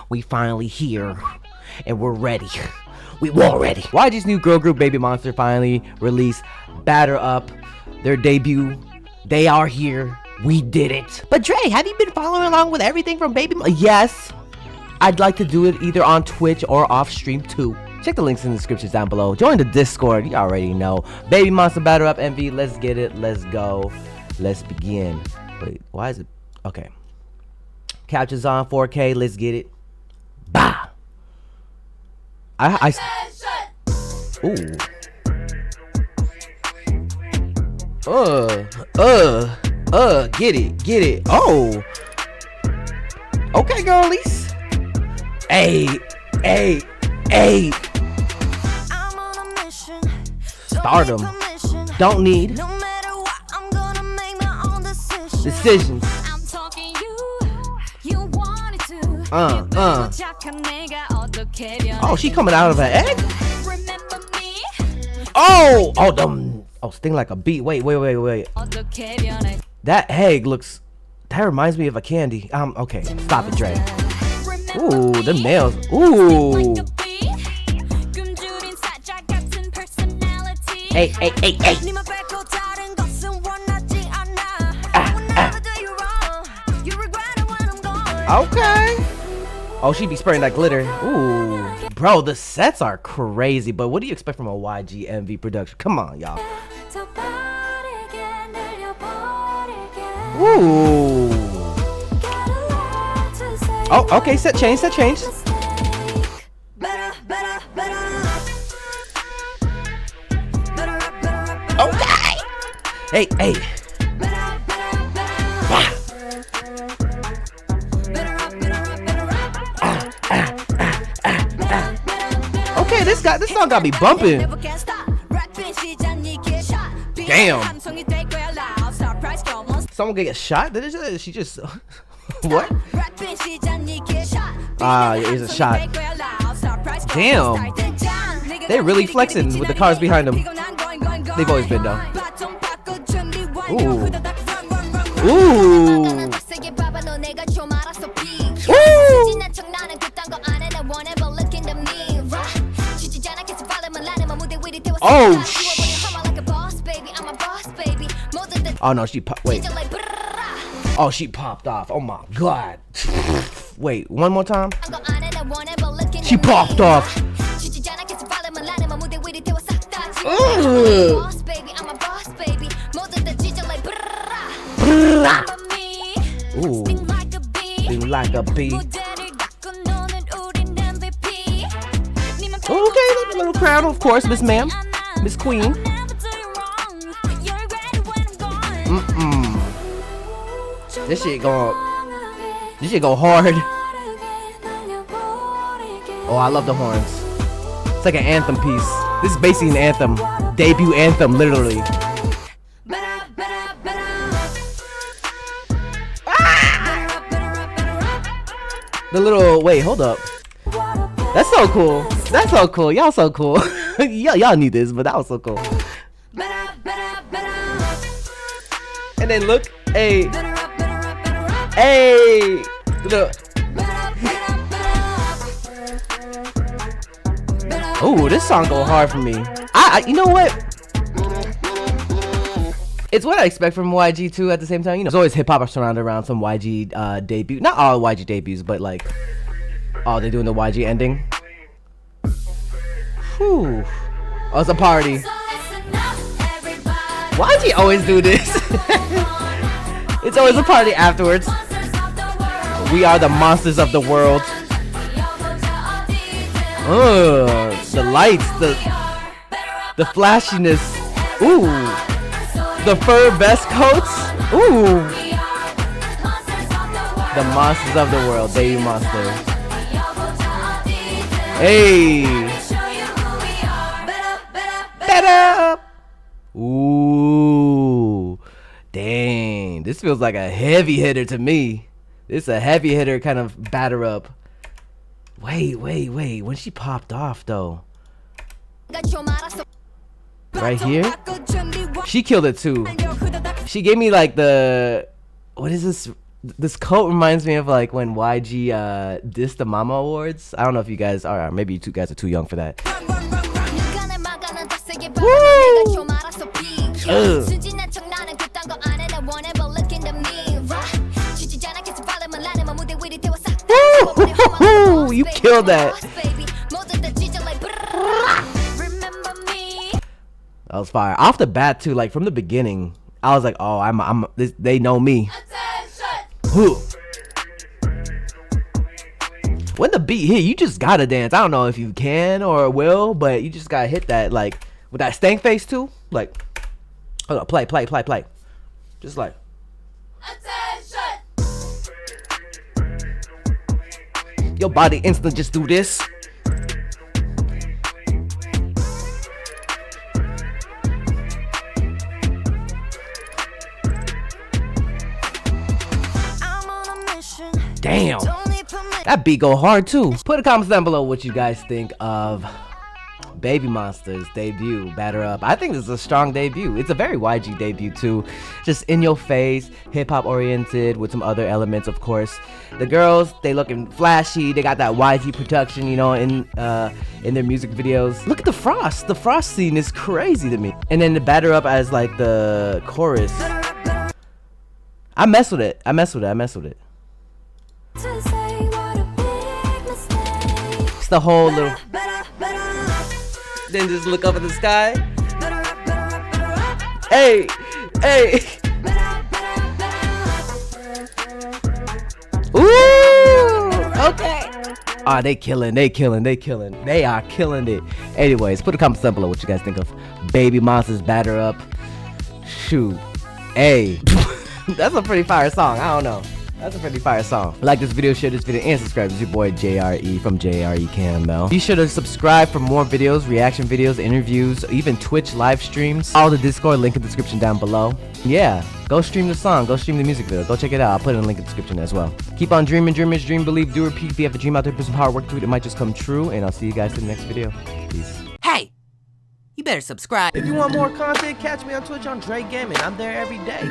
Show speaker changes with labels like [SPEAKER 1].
[SPEAKER 1] We finally here, and we're ready. We all ready. YG's new girl group BABYMONSTER finally released Batter Up, their debut. They are here. We did it. But Dre, have you been following along with everything from BABYMONSTER? Yes. I'd like to do it either on Twitch or off stream too. Check the links in the descriptions down below. Join the Discord. You already know. BABYMONSTER Batter Up MV. Let's get it. Let's go. Let's begin. Wait, why is it? Okay. Captions on 4K. Let's get it. Bah. Ooh. Get it. Oh. Okay, girlies. Hey. Stardom. Don't need decisions. Oh, she coming out of her egg? Oh, sting like a bee. Wait. That egg looks. That reminds me of a candy. Okay, stop it, Dre. Ooh, the nails. Ooh. Hey. Okay. Oh, she be spraying that glitter. Ooh. Bro, the sets are crazy, but what do you expect from a YG MV production? Come on, y'all. Ooh. Oh, okay, set change. Okay. Hey. Okay, this song gotta be bumping. Damn. Someone get shot? Did she just what? Here's a shot. Damn. They're really flexing with the cars behind them. They've always been though. Ooh. Oh, oh no, wait. Oh, she popped off. Oh my god. Wait, one more time. She popped off. Ooh. Sting like a bee. Okay, the little crown, of course, Miss Ma'am, Miss Queen. This shit go hard. Oh, I love the horns. It's like an anthem piece. This is basically an anthem, debut anthem, literally. The little hold up. That's so cool. Y'all so cool. y'all need this, but that was so cool. And then look, hey. Look. Ooh, this song go hard for me. You know what? It's what I expect from YG too. At the same time, there's always hip hop surrounded around some YG debut. Not all YG debuts, but like, oh, they're doing the YG ending. Whew. Oh, it's a party. YG always do this. It's always a party afterwards. We are the monsters of the world. The lights, the flashiness. Ooh. The fur vest coats. Ooh. The monsters of the world. BABYMONSTER. Hey. Better. Ooh. Dang. This feels like a heavy hitter to me. This is a heavy hitter kind of batter up. Wait. When she popped off though. Right here. She killed it too. She gave me like the, what is this? This quote reminds me of like when YG dissed the Mama Awards. I don't know if you guys are, maybe you two guys are too young for that. Woo! You killed that. That was fire. Off the bat too, like from the beginning, I was like, oh, they know me. When the beat hit, you just gotta dance. I don't know if you can or will, but you just gotta hit that, like with that stank face too. Like, hold on, play. Just like. Your body instant just do this. Damn, that beat go hard too. Put a comments down below what you guys think of BABYMONSTER's debut, Batter Up. I think this is a strong debut. It's a very YG debut too. Just in your face, hip hop oriented with some other elements, of course. The girls, they looking flashy. They got that YG production, you know, in their music videos. Look at the frost. The frost scene is crazy to me. And then the Batter Up as like the chorus. I mess with it. It's the whole little. Then just look up at the sky. Hey. Ooh. Okay. Ah, they killing. They are killing it. Anyways, put a comment down below what you guys think of BABYMONSTER's Batter Up. Shoot. Hey. That's a pretty fire song. I don't know. That's a pretty fire song. Like this video, share this video, and subscribe. It's your boy JRE from Jrekml. Be sure to subscribe for more videos, reaction videos, interviews, even Twitch live streams. All the Discord, link in the description down below. Yeah, go stream the song, go stream the music video, go check it out. I'll put it in the link in the description as well. Keep on dreaming, dreamers, dream, believe, do, repeat. If you have a dream out there, put some hard work to it, it might just come true. And I'll see you guys in the next video. Peace.
[SPEAKER 2] Hey, you better subscribe.
[SPEAKER 1] If you want more content, catch me on Twitch on Jrekml. I'm there every day.